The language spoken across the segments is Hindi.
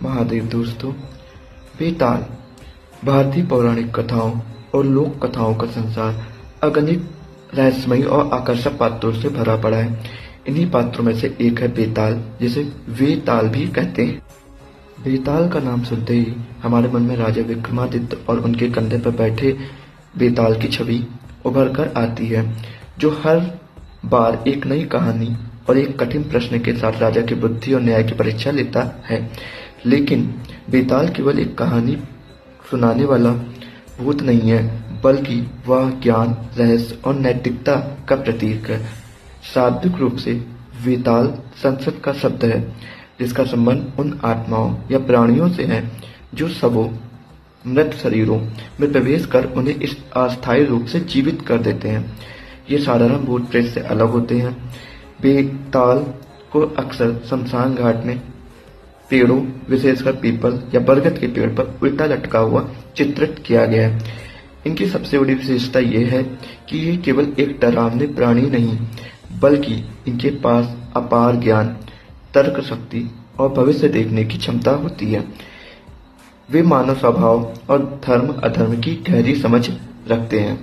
महादेव दोस्तों। बेताल भारतीय पौराणिक कथाओं और लोक कथाओं का संसार अगणित रहस्यमयी और आकर्षक पात्रों से भरा पड़ा है। इन्हीं पात्रों में से एक है बेताल, जिसे वेताल भी कहते हैं। बेताल का नाम सुनते ही हमारे मन में राजा विक्रमादित्य और उनके कंधे पर बैठे बेताल की छवि उभर कर आती है, जो हर बार एक नई कहानी और एक कठिन प्रश्न के साथ राजा की बुद्धि और न्याय की परीक्षा लेता है। लेकिन बेताल केवल एक कहानी सुनाने वाला भूत नहीं है, बल्कि वह ज्ञान, रहस्य और नैतिकता का प्रतीक है। शाब्दिक रूप से वेताल संस्कृत का शब्द है, जिसका संबंध उन आत्माओं या प्राणियों से है जो सबों मृत शरीरों में प्रवेश कर उन्हें इस अस्थायी रूप से जीवित कर देते हैं। ये साधारण भूत प्रेत से अलग होते हैं। बेताल को अक्सर शमशान घाट में पेड़ों, विशेषकर पीपल या बरगद के पेड़ पर उल्टा लटका हुआ चित्रित किया गया है। इनकी सबसे बड़ी विशेषता यह है कि ये केवल एक डरावने प्राणी नहीं, बल्कि इनके पास अपार ज्ञान, तर्क शक्ति और भविष्य देखने की क्षमता होती है। वे मानव स्वभाव और धर्म अधर्म की गहरी समझ रखते हैं।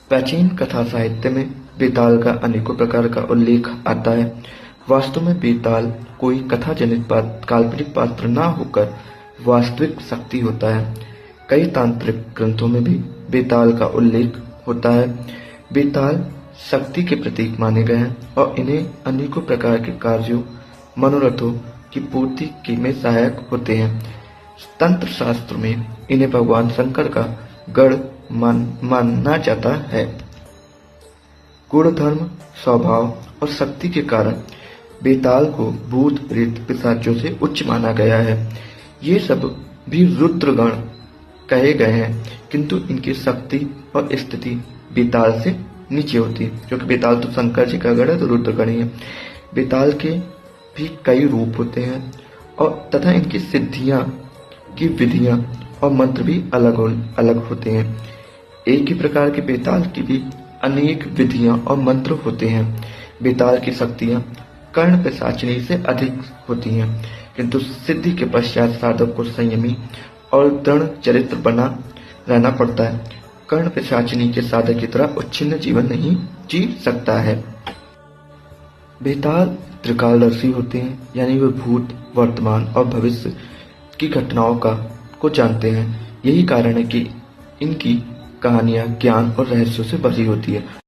प्राचीन कथा साहित्य में बेताल का अनेकों प्रकार का उल्लेख आता है। वास्तव में बेताल कोई कथा जनित काल्पनिक पात्र न होकर वास्तविक शक्ति होता है। कई तांत्रिक ग्रंथों में भी बेताल का उल्लेख होता है। बेताल शक्ति के प्रतीक माने गए हैं और इन्हें अनेकों प्रकार के कार्यों, मनोरथों की पूर्ति में सहायक होते हैं। तंत्र शास्त्र में इन्हें भगवान शंकर का गढ़ माना जाता है। गुणधर्म, स्वभाव और शक्ति के कारण बेताल को भूत, प्रेत, पिशाचों से उच्च माना गया है। ये सब भी रुद्रगण कहे गए हैं, किंतु इनकी शक्ति और स्थिति बेताल से नीचे होती है, क्योंकि बेताल तो शंकर जी का गढ़ है, तो रुद्रगण ही है। बेताल के भी कई रूप होते हैं और तथा इनकी सिद्धियां की विधियां और मंत्र भी अलग अलग होते हैं। एक ही प्रकार के बेताल की भी अनेक विधियां और मंत्र होते हैं। बेताल की शक्तियां कर्ण पिशाचिनी से अधिक होती हैं, किंतु सिद्धि के पश्चात साधक को संयमी और दृढ़ चरित्र बना रहना पड़ता है। कर्ण पिशाचिनी के साधक की तरह उच्छिन्न जीवन नहीं जी सकता है। बेताल त्रिकालदर्शी होते हैं, यानी वे भूत, वर्तमान और भविष्य की घटनाओं को जानते हैं। यही कारण है कि इनकी कहानियां ज्ञान और रहस्यों से भरी होती है।